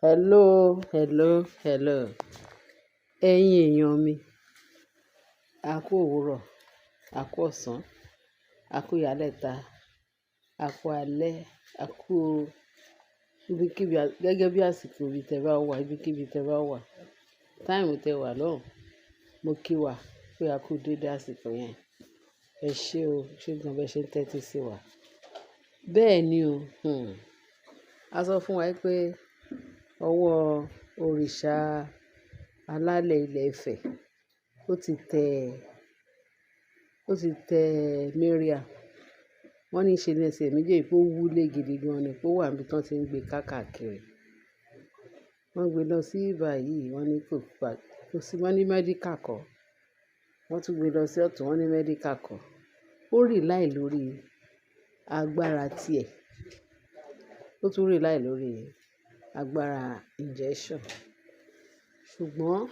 Hello. Ẹ̀yin èèyàn mi, a kú òwúrọ̀, a kú ọ̀sán, a kú ìyálẹ̀ta, a kú alẹ́, a kú ibikíbi gẹ́gẹ́ bí àsìkò ibi tẹ́ bá wà, ibikíbi tẹ́ bá wà. Táìmù tẹ́ wà lọ́hùn, mo kí wa pé a kú dédé àsìkò yẹn. Ẹ ṣé o, ṣé gan bẹ́ẹ̀ ṣe ń tẹ́tí sí wa. Bẹ́ẹ̀ ni o, a sọ fún wa pé ọwọ́ òrìṣà alálẹ̀ ilẹ̀ Ifẹ̀ ó ti tẹ Mariam. Wọ́n ní ṣe ní ẹsẹ̀ méjèèjì pé ó wúlé gidi gan ni pé ó wà níbi tí wọ́n ti ń gbé káàkiri. Wọ́n gbé lọ sí báyìí, wọ́n ní kò sí, wọ́n ní mẹ́díkà kọ́. Wọ́n tún gbé lọ sí ọ̀tún, wọ́n ní mẹ́díkà kọ́. Ó rely lórí agbára tiẹ̀. Ó tún rely lórí agbára injection. Ṣùgbọ́n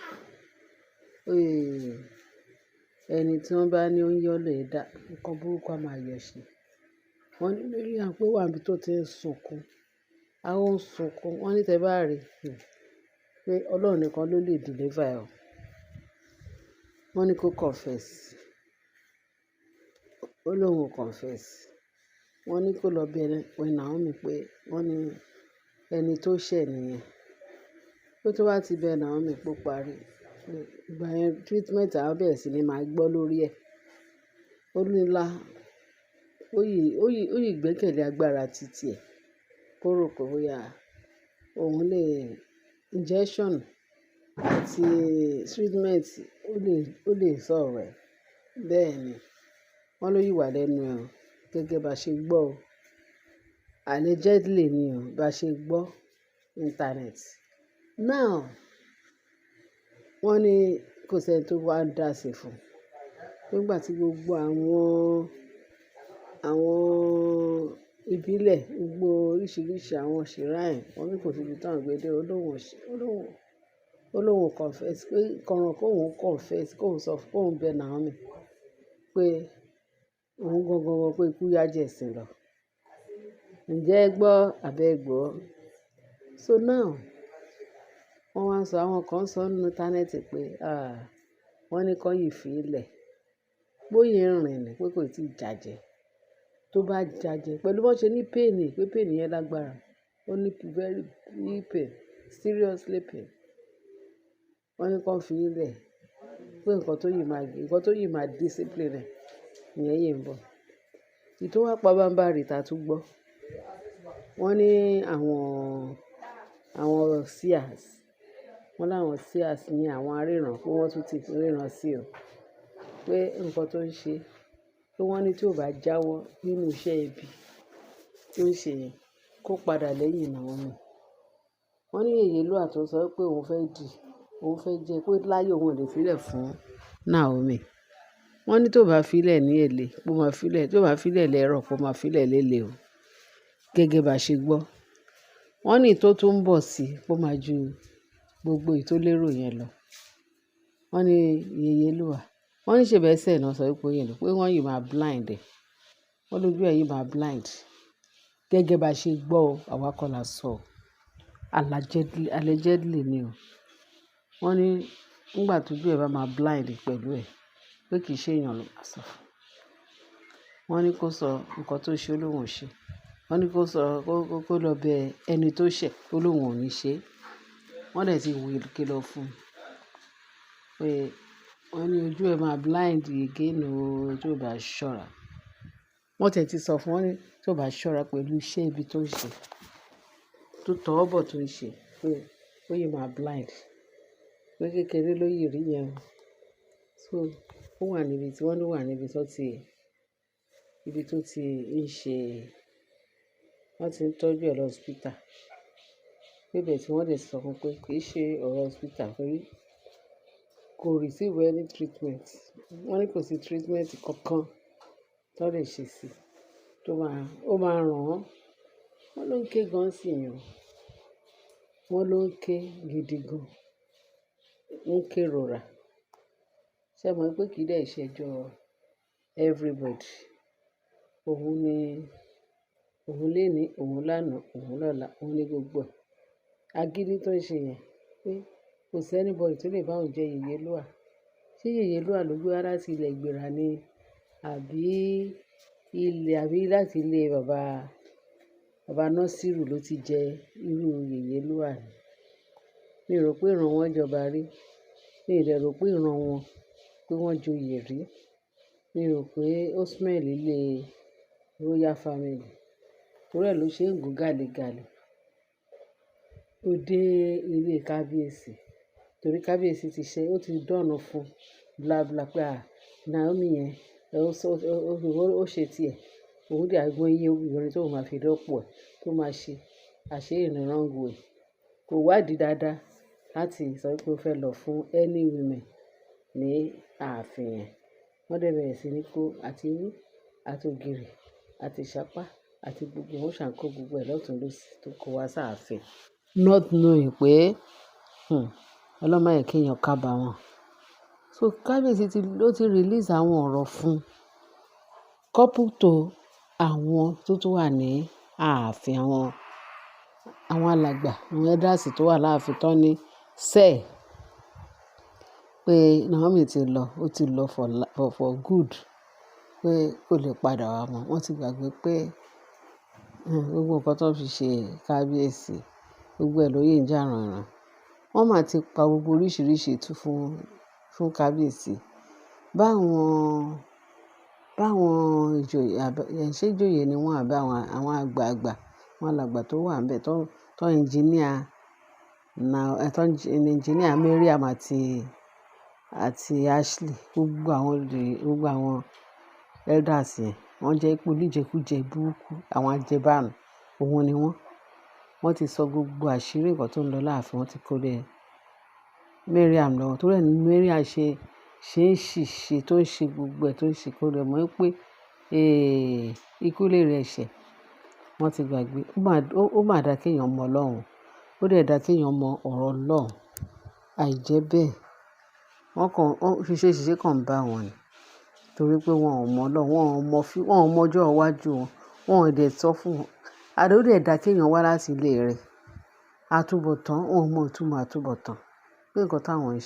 ẹni tí wọ́n bá ní ó ń yọ́ lè dá nǹkan burúkú á máa yọ̀ sí. Wọ́n ní Mariam pé ó wà níbi tó ti ń sunkún. A ó ń sunkún. Wọ́n ní tẹ́ bá rí pé Ọlọ́run nìkan ló lè deliver ẹ̀ o. Wọ́n ní kó confess. Ó lóun ò confess. Wọ́n ní kó lọ bẹ̀ Naomi pé wọ́n ní ẹni tó ṣẹ̀ nìyẹn. Pé tó bá ti bẹ̀ Naomi pé ó parí. Ìgbà yẹn treatment á bẹ̀rẹ̀ sí ní máa gbọ́ lórí ẹ̀. Ó ní ó yìí gbẹ́kẹ̀lé agbára titi ẹ̀. Kó rò pé bóyá òun lè injection àti treatment ó lè solve ẹ̀. Bẹ́ẹ̀ ni. Wọ́n ló yìí wà lẹ́nu ẹ̀ o, gẹ́gẹ́ bá ṣe gbọ́ o. Allegedly ni o, bá ṣe gbọ́ internet. Now, wọ́n ní kò sí ẹni tó wá ń dá sí fún. Nígbà tí gbogbo àwọn ìbílẹ̀, gbogbo oríṣiríṣi àwọn shrine, wọ́n ní kò sí ibi tí wọ́n gbé dé. Ó lóun confess pé kọ̀ràn kóun confess kóun sọ fún kóun bẹ̀ Naomi pé òun gangan pé ikú yá jẹ̀ ẹ̀sìn lọ. Ǹjẹ́ ẹ gbọ́ àbẹ́ ẹ gbọ́? So now, wọ́n wá sọ àwọn kan sọ nínú internet pé wọ́n ní kó yìí fi ilẹ̀. Bóyá rìn ni pé kò tí ì jàjẹ́. Tó bá jàjẹ́ pẹ̀lú bó ṣe ní pain pé pain yẹn lágbára. Ó ní very pain, seriously pain. Wọ́n ní kó fi ilẹ̀ pé nǹkan tó yìí máa discipline ẹ̀ ìyẹn yìí ń bọ̀. Ìtò wá pa bámbárì ta tún gbọ́. Wọ́n ní àwọn seers. Wọ́n láwọn seers ní àwọn aríran pé wọ́n tún ti ríran sí o. Pé nǹkan tó ń ṣe pé wọ́n ní tí ò bá jáwọ́ nínú iṣẹ́ ibi tí ó ń ṣe yẹn kó padà lẹ́yìn Naomi. Wọ́n ní Yèyé Lúà tó sọ pé òun fẹ́ jẹ́ pé láyé òun ò lè filẹ̀ fún Naomi. Wọ́n ní tó bá filẹ̀ ní èlé, tó bá filẹ̀ lẹ́rọ̀, kó máa filẹ̀ lélẹ̀ o. Gẹ́gẹ́ bá ṣe gbọ́. Wọ́n ní tó tún ń bọ̀ sí kó máa ju gbogbo èyí tó lérò yẹn lọ. Wọ́n ní Yèyé Lúà. Wọ́n ní ṣe bẹ́ẹ̀ sẹ̀ náà sọ pé yẹn lọ pé wọ́n yìí máa blind ẹ̀. Wọ́n lójú ẹ̀ yìí máa blind. Gẹ́gẹ́ bá ṣe gbọ́ o, àwa kọ́ la sọ. Allegedly ni o. Wọ́n ní nígbà tójú ẹ̀ bá máa blind pẹ̀lú ẹ̀ pé kì í ṣe èèyàn ló máa sọ fún. Wọ́n ní kó sọ nǹkan tó ṣe olóhùn ṣe. Wọ́n ní kó lọ bẹ ẹni tó ṣẹ̀ olóhùn ò ní ṣe. Wọ́n dẹ̀ ti kìlọ̀ fún un pé wọ́n ní ojú ẹ̀ máa blind again o tó bá ṣọ́ra. Wọ́n tẹ̀ ti sọ fún wọn ní tó bá ṣọ́ra pẹ̀lú iṣẹ́ ibi tó ń ṣe, tó tọwọ́ bọ̀ tó ń ṣe pé ó yìí máa blind. Pé kékeré ló yìí rí yẹn o. So ó wà níbi tí wọ́n ló wà níbi tó ti ń ṣe, wọ́n ti ń tọ́jú ẹ̀ lọ hospital. Bẹ́ẹ̀ tí wọ́n dẹ̀ sọ fún pé kì í ṣe ọ̀rọ̀ hospital pé kò receive any treatment. Wọ́n ní kò sí treatment kankan tó lè ṣe sí ó máa ràn án. Wọ́n ló ń ké gan sí yẹn. Wọ́n ló ń ké gidi gan. Ń ké rọra. Ṣé mọ̀ pé kì í dẹ̀ ṣẹjọ́ everybody. Òun léni, òun lánàá, òun lọ́la, òun ní gbogbo ẹ̀. agídí tó ń ṣe yẹn pé kò sí anybody tó lè bá òun jẹ Yèyélúà. Ṣé Yèyélúà ló gbé wá láti ilẹ̀ Ìgbìrà ni àbí àbí láti ilé bàbá Násírù ló ti jẹ irú Yèyélúà ni? Mi ò rò pé ìran wọn jọba rí. Mi ò dẹ̀ rò pé ìran wọn pé wọ́n joyè rí. Mi ò rò pé ó smell ilé royal family. Torí ẹ̀ ló ṣe ń gùn gàlégàlé. Ó dé ilé kábíyèsí. Torí kábíyèsí ti ṣe, ó ti dọ̀nà fún blabla pé Naomi yẹn ó ṣe tiẹ̀. Òun dẹ̀ àgbọn iye obìnrin tó máa fi rọ́pò ẹ̀ tó máa ṣe àṣé in the wrong way. Kò wádìí dáadáa láti sọ pé ó fẹ́ lọ fún any women ní ààfin yẹn. Wọ́n dẹ̀ bẹ̀rẹ̀ sí ní kó àti irú àti ògìrì àti ìṣápá àti gbogbo wọn ṣàǹkó gbogbo ẹ̀ lọ́tùn lósì tó kó wá sáàfin. Not knowing pé Ọlọ́run má jẹ́ kí èèyàn kábàámọ̀. So kábíyèsí ló ti release àwọn ọ̀rọ̀ fún couple to àwọn tó tún wà ní ààfin, àwọn alàgbà, àwọn elders tó wà láàfin tán ní sẹ́ẹ̀ pé Naomi ti lọ, ó ti lọ for good, pé kò lè padà wá mọ́. Wọ́n ti gbàgbé pé gbogbo nǹkan tó fi ṣe kábíyèsí, gbogbo ẹ̀ ló yè ń jà rànràn. Wọ́n máa ti pa gbogbo oríṣiríṣi ètùtù fún kábíyèsí. Báwọn ìjòyè, ṣé ìjòyè ni wọ́n àbí àwọn àgbààgbà, àwọn alàgbà tó wà níbẹ̀ tó engineer Mariam àti Ashley, gbogbo àwọn elders yẹn, wọ́n jẹ́ ipò oníjẹkújẹ burúkú, àwọn ajẹbánu, òun ni wọ́n. Wọ́n ti sọ gbogbo àṣírí nǹkan tó ń lọ láàfin, wọ́n ti kó lé Mariam lọ́wọ́. Torí ẹ̀ ni Mariam ṣe ń ṣìṣe tó ń ṣe gbogbo ẹ̀ tó ń ṣe kó lè mọ̀ pé ikú lè rẹ̀ ẹ̀ṣẹ̀. Wọ́n ti gbàgbé. Ó mà dá kí èèyàn mọ Ọlọ́run. Ó dẹ̀ dá kí èèyàn mọ ọ̀rọ̀ Ọlọ́run. Àìjẹ́ bẹ́ẹ̀, ṣìṣe kàn ń bá wọn ni. Torí pé wọn ò mọ Ọlọ́run, wọn ò mọ ọjọ́ iwájú wọn, wọn ò dẹ̀ sọ fún wọn. Ó dẹ̀ dá kí èèyàn wá láti ilé rẹ̀. Àtúbọ̀tán, wọn ò mọ ìtumọ̀ àtúbọ̀tán. Pé nǹkan táwọn ń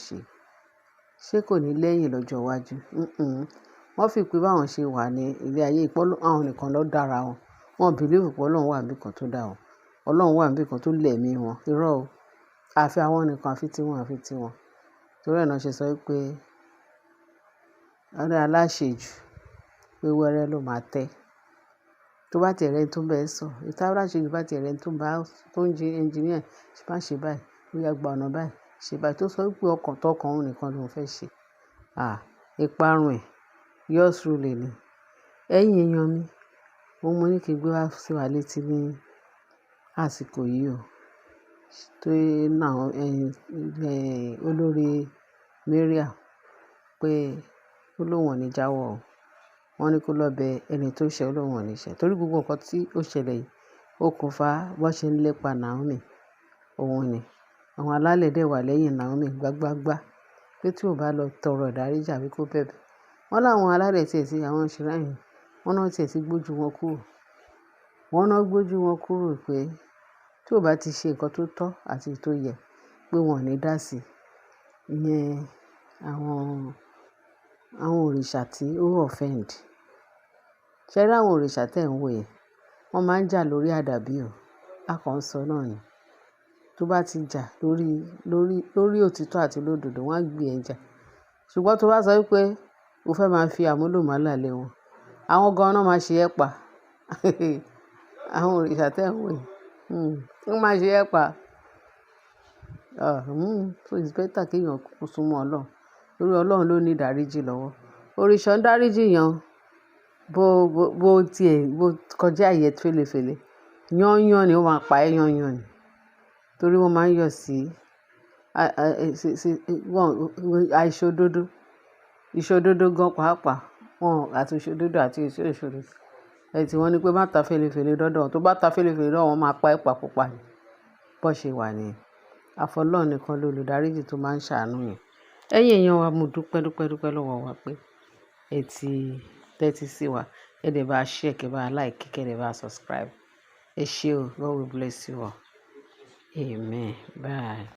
ṣé kò ní lẹ́yìn lọ́jọ́ iwájú. Wọ́n fi pé báwọn ṣe wà ní ilé ayé, àwọn nìkan ló dára wọn. Wọn believe pé Ọlọ́run wà níbì kan tó dá wọn. Ọlọ́run wà níbì kan tó lẹ̀mí wọn. Irọ́ o. Àfi àwọn nìkan, àfi tiwọn. Torí ẹ̀ náà ṣe sọ pé aláṣejù pé wẹ́rẹ́ ló máa tẹ́. Tó bá ti ẹ̀rẹ́ tó bẹ́ẹ̀ sọ, ìta aláṣejù bá ti ẹ̀rẹ́ tó ń jẹ engineer, ṣe báyìí, ó yá gba ọ̀nà báyìí, ṣe báyìí, tó sọ pé ọkàn tọkàn òun nìkan ló ń fẹ́ ṣe. Ìparun ẹ̀, yours truly ni. Ẹ̀yin èèyàn mi, mo ní kí n gbé wá sí wa létí ní àsìkò yìí o. Olórí Mariam pé ó lóun ò ní jáwọ́ o. Wọ́n ní kó lọ bẹ ẹni tó ṣẹ̀, ó lóun ò ní ṣẹ̀. Torí gbogbo nǹkan tí ó ṣẹlẹ̀ yìí, ó kùnfà bó ṣe ń lépa Naomi. Òun ni. Àwọn alálẹ̀ dẹ̀ wà lẹ́yìn Naomi gbágbágbá pé tí ò bá lọ tọrọ ìdáríjì àbí kó bẹ̀bẹ̀. Wọ́n láwọn alálẹ̀ àwọn shrine, wọ́n náà tiẹ̀ ti gbójú wọn kúrò. Wọ́n náà gbójú wọn kúrò pé tí ò bá ti ṣe nǹkan tó tọ́ àti tó yẹ pé wọn ò ní dá sí i. Ìyẹn àwọn òrìṣà tí ó offend. Ṣé rí àwọn òrìṣà tẹ̀ ń wò yẹn? Wọ́n máa ń jà lórí àdàbí o. A kàn ń sọ náà ni. Tó bá ti jà lórí òtítọ́ àti lódodo, wọ́n á gbé ẹ jà. Ṣùgbọ́n tó bá sọ wípé o fẹ́ máa fi àmúlùmálà lé wọn, àwọn gan-an náà máa ṣe ẹ́ pa. Àwọn òrìṣà tẹ̀ ń wò yẹn, wọ́n máa ṣe ẹ́ pa. So it's better kí èèyàn kúkú súnmọ́ Ọlọ́run. Torí Ọlọ́run ló ní ìdáríjì lọ́wọ́. Òrìṣà ń dáríjì yan bó kọjá àyè fèlèfèlè. Yán ni ó máa pa ẹ́ yán ni. Torí wọ́n máa ń yọ̀ sí àìṣòdodo. Ìṣòdodo gan pàápàá. Àti ìṣòdodo àti ìṣòdodo. Tí wọ́n ní pé má ta fèlèfèlè dọ́dọ̀. Tó bá ta fèlèfèlè dọ́dọ̀, wọ́n máa pa ẹ́ pakúpa ni. Bó ṣe wà nìyẹn. Àfọlọ́run nìkan lolùdáríjì tó máa ń ṣàánú yẹn. Ẹ̀yin èèyàn wa, mo dúpẹ́ lọ́wọ́ wa pé ẹ ti tẹ́tí sí wa. Ẹ dẹ̀ bá share, kẹ́ bá like, kẹ́ dẹ̀ bá subscribe. Ẹ ṣé o. God will bless you all. Amen. Bye.